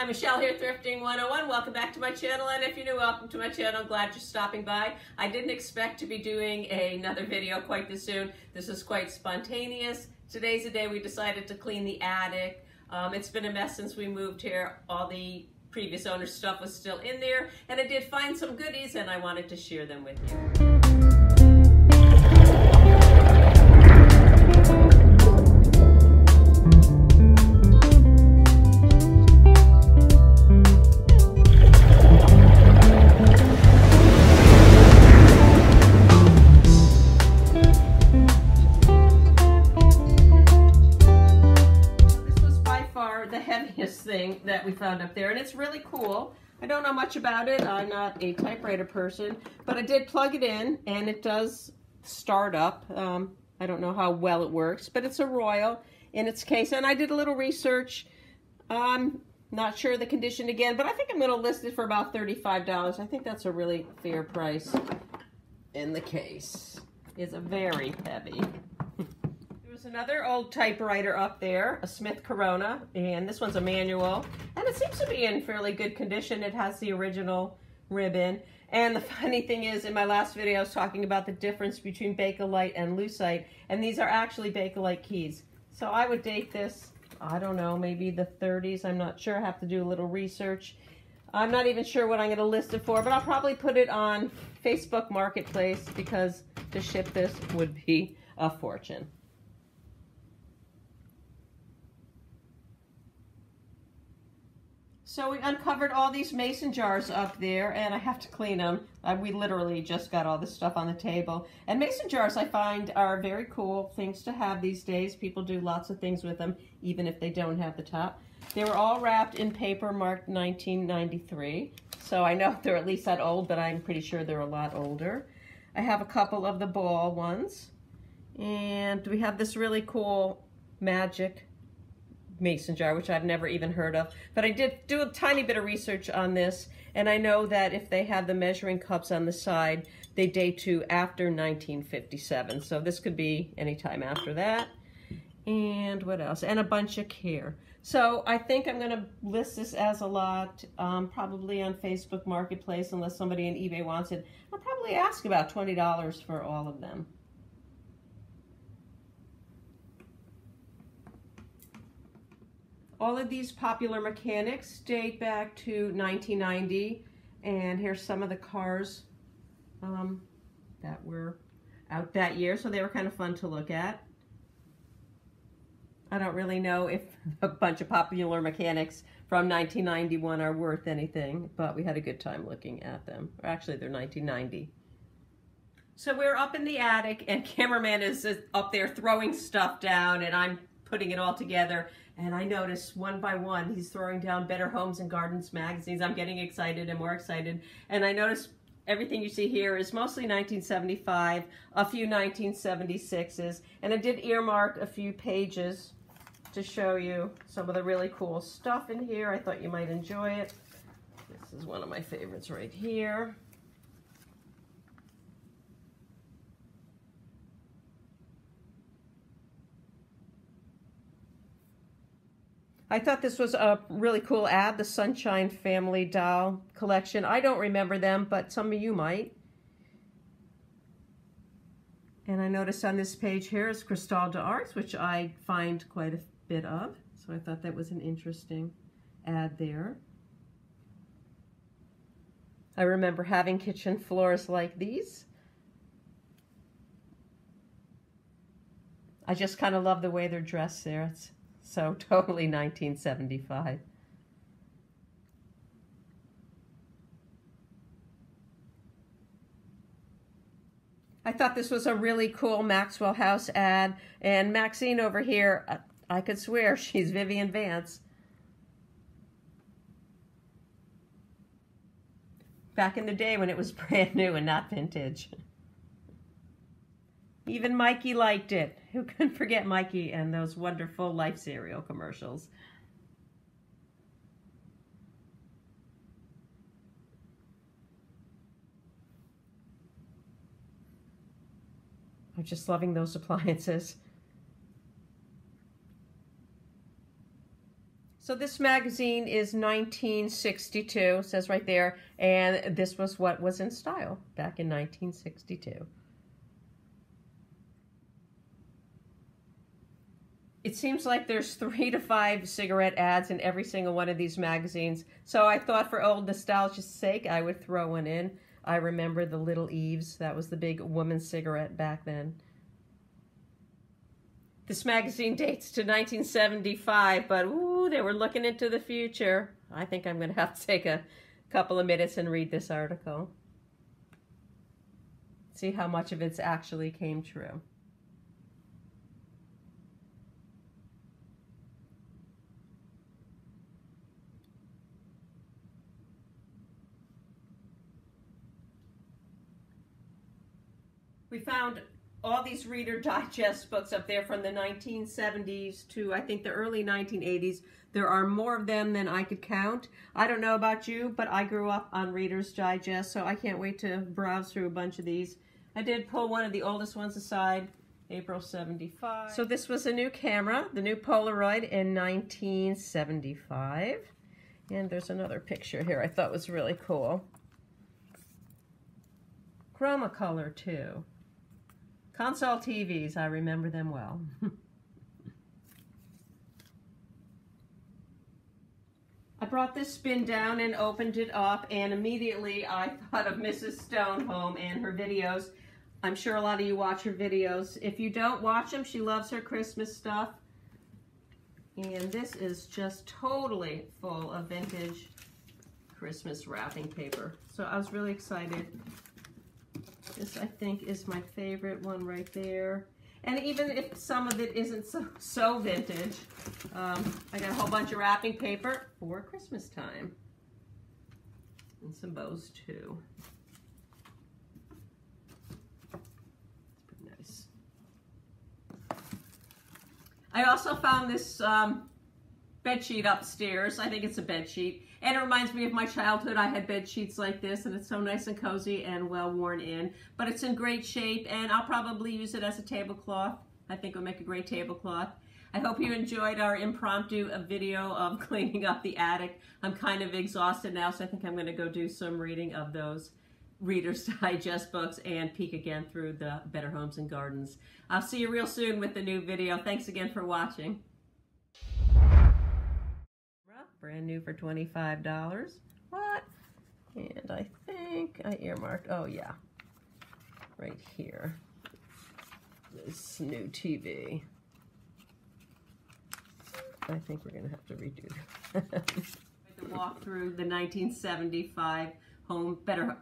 Hi, Michelle here, Thrifting 101. Welcome back to my channel, and if you're new, welcome to my channel. Glad you're stopping by. I didn't expect to be doing another video quite this soon. This is quite spontaneous. Today's the day we decided to clean the attic. It's been a mess since we moved here. All the previous owner's stuff was still in there, and I did find some goodies, and I wanted to share them with you. Thing that we found up there, and it's really cool. I don't know much about it. I'm not a typewriter person, but I did plug it in and it does start up. I don't know how well it works, but it's a Royal in its case, and I did a little research. I'm not sure the condition again, but I think I'm going to list it for about $35. I think that's a really fair price. In the case is a very heavy. There's another old typewriter up there, a Smith Corona, and this one's a manual, and it seems to be in fairly good condition. It has the original ribbon, and the funny thing is, in my last video I was talking about the difference between Bakelite and Lucite, and these are actually Bakelite keys. So I would date this, I don't know, maybe the 30s, I'm not sure. I have to do a little research. I'm not even sure what I'm going to list it for, but I'll probably put it on Facebook Marketplace because to ship this would be a fortune. So we uncovered all these mason jars up there, and I have to clean them. We literally just got all this stuff on the table. And mason jars, I find, are very cool things to have these days. People do lots of things with them, even if they don't have the top. They were all wrapped in paper marked 1993. So I know they're at least that old, but I'm pretty sure they're a lot older. I have a couple of the ball ones. And we have this really cool magic mason jar, which I've never even heard of, but I did do a tiny bit of research on this, and I know that if they have the measuring cups on the side, they date to after 1957, so this could be any time after that. And what else? And a bunch of care. So I think I'm going to list this as a lot, probably on Facebook Marketplace, unless somebody on eBay wants it. I'll probably ask about $20 for all of them. All of these Popular Mechanics date back to 1990, and here's some of the cars that were out that year, so they were kind of fun to look at. I don't really know if a bunch of Popular Mechanics from 1991 are worth anything, but we had a good time looking at them. Or actually, they're 1990. So we're up in the attic, and cameraman is up there throwing stuff down, and I'm putting it all together. And I noticed one by one, he's throwing down Better Homes and Gardens magazines. I'm getting excited and more excited. And I noticed everything you see here is mostly 1975, a few 1976s. And I did earmark a few pages to show you some of the really cool stuff in here. I thought you might enjoy it. This is one of my favorites right here. I thought this was a really cool ad, the Sunshine Family doll collection. I don't remember them, but some of you might. And I noticed on this page here is Cristal d'Ars, which I find quite a bit of. So I thought that was an interesting ad there. I remember having kitchen floors like these. I just kind of love the way they're dressed there. It's so totally 1975. I thought this was a really cool Maxwell House ad, and Maxine over here, I could swear she's Vivian Vance. Back in the day when it was brand new and not vintage. Even Mikey liked it. Who can forget Mikey and those wonderful Life cereal commercials? I'm just loving those appliances. So this magazine is 1962, says right there, and this was what was in style back in 1962. It seems like there's 3 to 5 cigarette ads in every single one of these magazines, so I thought for old nostalgia's sake I would throw one in. I remember the Little Eves. That was the big woman's cigarette back then. This magazine dates to 1975, but ooh, they were looking into the future. I think I'm going to have to take a couple of minutes and read this article. See how much of it actually came true. We found all these Reader Digest books up there from the 1970s to I think the early 1980s. There are more of them than I could count. I don't know about you, but I grew up on Reader's Digest, so I can't wait to browse through a bunch of these. I did pull one of the oldest ones aside, April 75. So this was a new camera, the new Polaroid in 1975. And there's another picture here I thought was really cool. Chromacolor too. Console TVs, I remember them well. I brought this bin down and opened it up, and immediately I thought of Mrs. Stonehome and her videos. I'm sure a lot of you watch her videos. If you don't watch them, she loves her Christmas stuff. And this is just totally full of vintage Christmas wrapping paper. So I was really excited. This, I think, is my favorite one right there. And even if some of it isn't so vintage, I got a whole bunch of wrapping paper for Christmas time. And some bows, too. It's pretty nice. I also found this bed sheet upstairs. I think it's a bed sheet. And it reminds me of my childhood. I had bed sheets like this, and it's so nice and cozy and well worn in. But it's in great shape, and I'll probably use it as a tablecloth. I think it'll make a great tablecloth. I hope you enjoyed our impromptu video of cleaning up the attic. I'm kind of exhausted now, so I think I'm going to go do some reading of those Reader's Digest books and peek again through the Better Homes and Gardens. I'll see you real soon with the new video. Thanks again for watching. Brand new for $25. What? And I think I earmarked, oh yeah, right here. This new TV. I think we're going to have to redo that. Walk through the 1975 Better